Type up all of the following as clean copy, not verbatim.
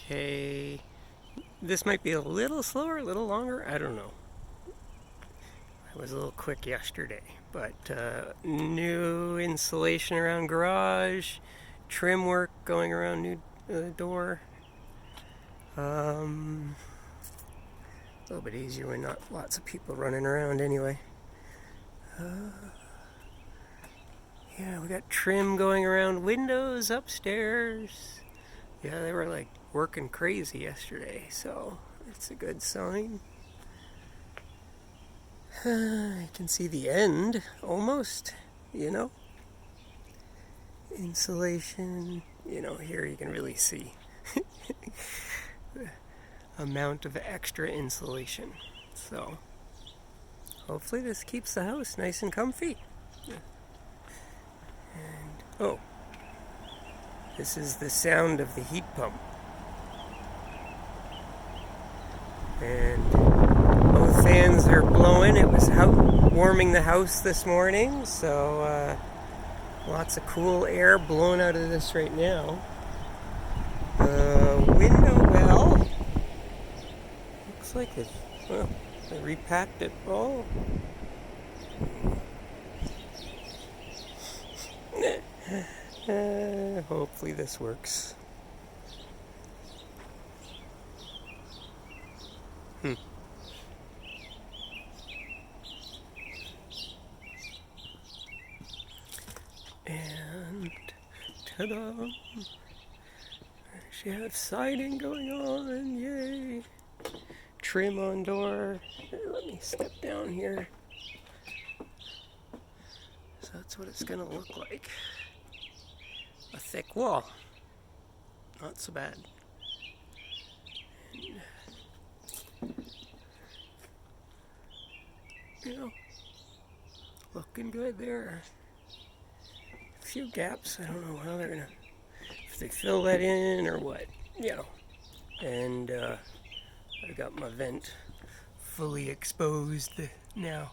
Okay, this might be a little slower, a little longer, I don't know. I was a little quick yesterday, but new insulation around garage, trim work going around new door. A little bit easier when not lots of people running around anyway. Yeah, we got trim going around windows upstairs. Yeah, they were like working crazy yesterday, so it's a good sign. I can see the end almost, you know. Insulation, here you can really see the amount of extra insulation. So hopefully this keeps the house nice and comfy. And this is the sound of the heat pump. And both fans are blowing. It was warming the house this morning, so lots of cool air blowing out of this right now. The window well looks like they repacked it all. Hopefully this works. And ta-da! She had siding going on, yay! Trim on door. Let me step down here. So that's what it's gonna look like. A thick wall. Not so bad. And, looking good there. A few gaps. I don't know how they're gonna, if they fill that in or what. And I got my vent fully exposed now.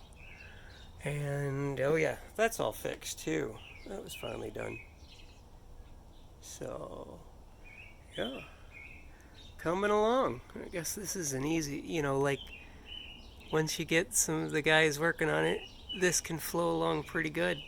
And oh yeah, that's all fixed too. That was finally done. So yeah, coming along. I guess this is an easy, like once you get some of the guys working on it, this can flow along pretty good.